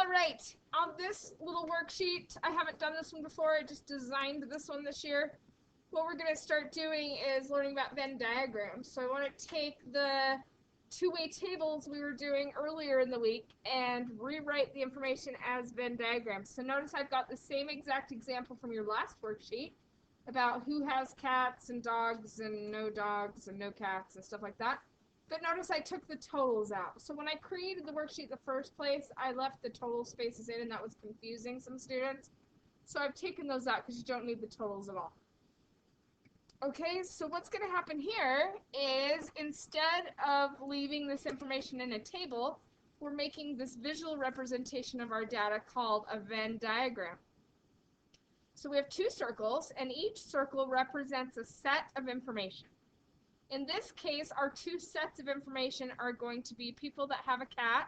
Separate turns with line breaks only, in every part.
right, on this little worksheet, I haven't done this one before, I just designed this one this year. What we're going to start doing is learning about Venn diagrams. So I want to take the two-way tables we were doing earlier in the week and rewrite the information as Venn diagrams. So notice I've got the same exact example from your last worksheet about who has cats and dogs and no cats and stuff like that. But notice I took the totals out. So when I created the worksheet in the first place, I left the total spaces in, and that was confusing some students. So I've taken those out because you don't need the totals at all. Okay, so what's going to happen here is instead of leaving this information in a table, we're making this visual representation of our data called a Venn diagram. So we have two circles, and each circle represents a set of information. In this case, our two sets of information are going to be people that have a cat.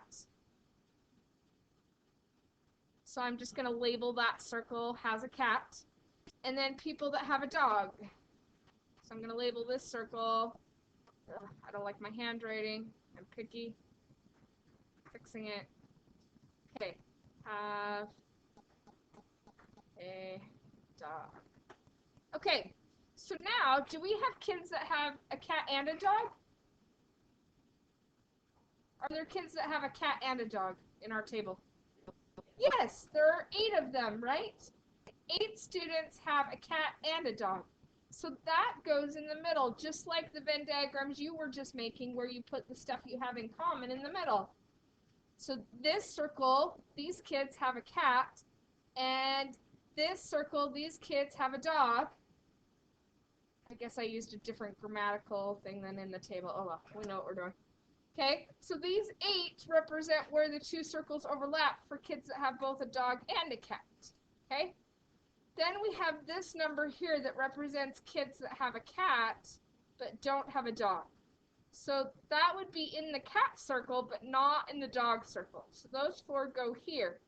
So I'm just going to label that circle has a cat. And then people that have a dog. So I'm going to label this circle. Ugh, I don't like my handwriting. I'm picky. Fixing it. Okay. Have a dog. Okay. So now, do we have kids that have a cat and a dog? Are there kids that have a cat and a dog in our table? Yes, there are 8 of them, right? 8 students have a cat and a dog. So that goes in the middle, just like the Venn diagrams you were just making where you put the stuff you have in common in the middle. So this circle, these kids have a cat, and this circle, these kids have a dog. I guess I used a different grammatical thing than in the table. Oh well, we know what we're doing. Okay, so these 8 represent where the two circles overlap for kids that have both a dog and a cat. Okay? Then we have this number here that represents kids that have a cat but don't have a dog. So that would be in the cat circle but not in the dog circle. So those 4 go here.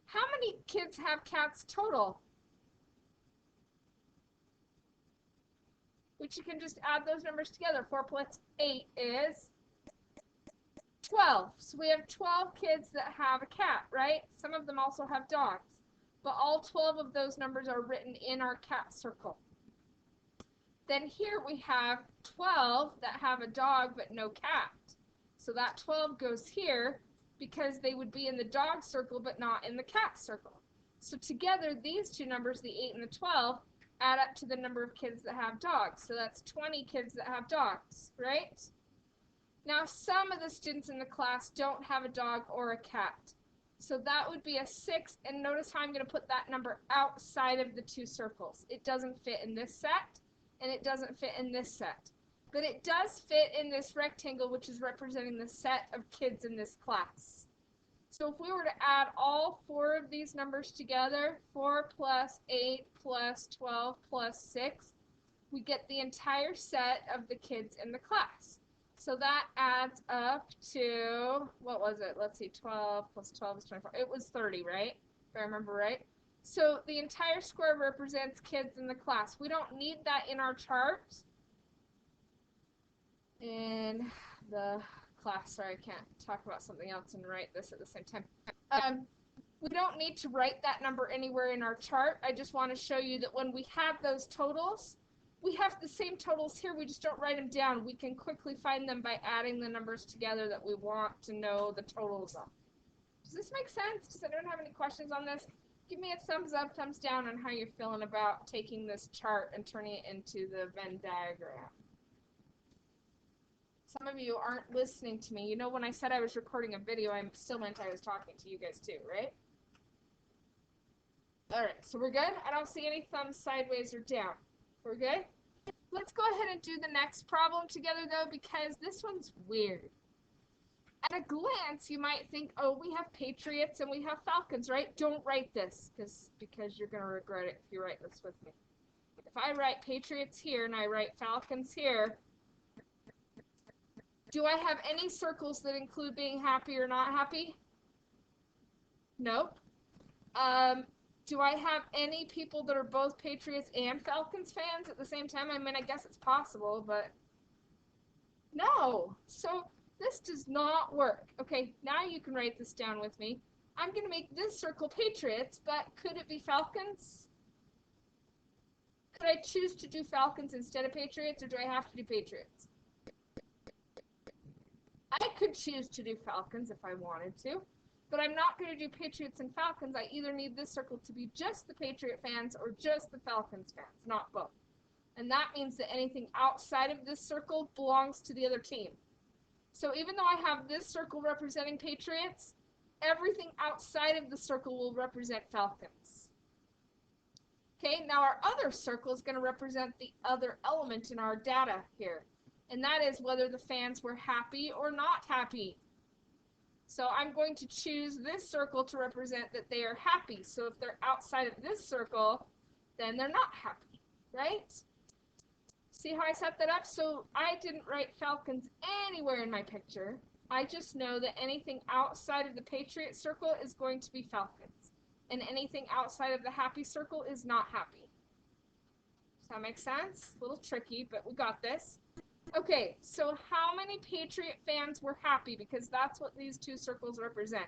How many kids have cats total? Which you can just add those numbers together. 4 plus 8 is 12. So we have 12 kids that have a cat, right? Some of them also have dogs. But all 12 of those numbers are written in our cat circle. Then here we have 12 that have a dog but no cat. So that 12 goes here because they would be in the dog circle but not in the cat circle. So together, these two numbers, the 8 and the 12, add up to the number of kids that have dogs. So that's 20 kids that have dogs, right? Now, some of the students in the class don't have a dog or a cat. So that would be a 6, and notice how I'm going to put that number outside of the two circles. It doesn't fit in this set, and it doesn't fit in this set. But it does fit in this rectangle, which is representing the set of kids in this class. So if we were to add all 4 of these numbers together, 4 plus 8 plus 12 plus 6, we get the entire set of the kids in the class. So that adds up to, what was it? Let's see, 12 plus 12 is 24. It was 30, right? If I remember right. So the entire square represents kids in the class. We don't need that in our chart. In the class, sorry, I can't talk about something else and write this at the same time. We don't need to write that number anywhere in our chart. I just want to show you that when we have those totals, we have the same totals here, we just don't write them down. We can quickly find them by adding the numbers together that we want to know the totals of. Does this make sense? Does anyone have any questions on this? Give me a thumbs up, thumbs down on how you're feeling about taking this chart and turning it into the Venn diagram. Some of you aren't listening to me. You know, when I said I was recording a video, I still meant I was talking to you guys too, right? All right, so we're good? I don't see any thumbs sideways or down. We're good? Let's go ahead and do the next problem together, though, because this one's weird. At a glance, you might think, oh, we have Patriots and we have Falcons, right? Don't write this, because you're going to regret it if you write this with me. If I write Patriots here and I write Falcons here, do I have any circles that include being happy or not happy? Nope. Do I have any people that are both Patriots and Falcons fans at the same time? I mean, I guess it's possible, but no. So this does not work. Okay, now you can write this down with me. I'm going to make this circle Patriots, but could it be Falcons? Could I choose to do Falcons instead of Patriots, or do I have to do Patriots? I could choose to do Falcons if I wanted to, but I'm not going to do Patriots and Falcons. I either need this circle to be just the Patriot fans or just the Falcons fans, not both. And that means that anything outside of this circle belongs to the other team. So even though I have this circle representing Patriots, everything outside of the circle will represent Falcons. Okay, now our other circle is going to represent the other element in our data here, and that is whether the fans were happy or not happy. So I'm going to choose this circle to represent that they are happy. So if they're outside of this circle, then they're not happy, right? See how I set that up? So I didn't write Falcons anywhere in my picture. I just know that anything outside of the Patriot circle is going to be Falcons. And anything outside of the happy circle is not happy. Does that make sense? A little tricky, but we got this. Okay, so how many Patriot fans were happy? Because that's what these two circles represent.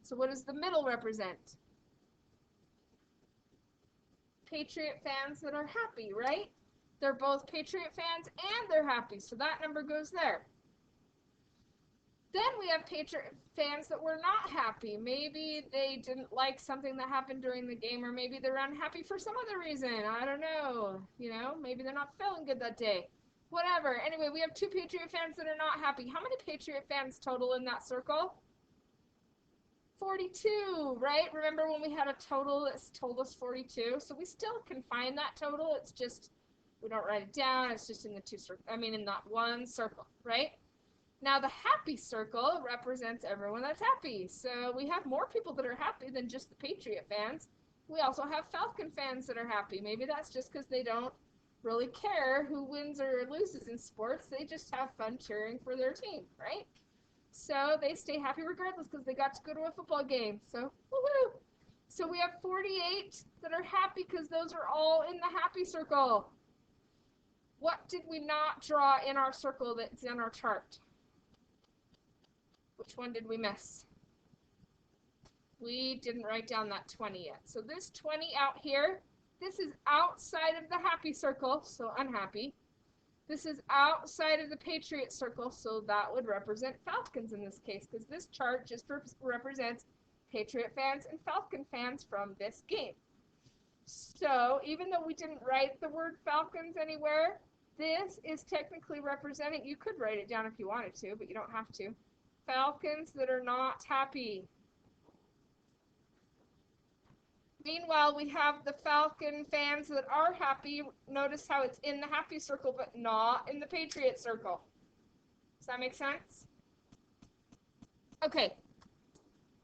So what does the middle represent? Patriot fans that are happy, right? They're both Patriot fans and they're happy, so that number goes there. Then we have Patriot fans that were not happy. Maybe they didn't like something that happened during the game, or maybe they're unhappy for some other reason. I don't know. You know, maybe they're not feeling good that day. Whatever. Anyway, we have two Patriot fans that are not happy. How many Patriot fans total in that circle? 42, right? Remember when we had a total that told us 42? So we still can find that total. It's just we don't write it down. It's just in the in that one circle, right? Now the happy circle represents everyone that's happy. So we have more people that are happy than just the Patriot fans. We also have Falcon fans that are happy. Maybe that's just because they don't really care who wins or loses in sports. They just have fun cheering for their team, right? So they stay happy regardless because they got to go to a football game. So woohoo! So we have 48 that are happy because those are all in the happy circle. What did we not draw in our circle that's in our chart? Which one did we miss? We didn't write down that 20 yet. So this 20 out here, this is outside of the happy circle, so unhappy. This is outside of the Patriot circle, so that would represent Falcons in this case, because this chart just represents Patriot fans and Falcon fans from this game. So even though we didn't write the word Falcons anywhere, this is technically representing, you could write it down if you wanted to, but you don't have to, Falcons that are not happy. Meanwhile, we have the Falcon fans that are happy. Notice how it's in the happy circle, but not in the Patriot circle. Does that make sense? Okay,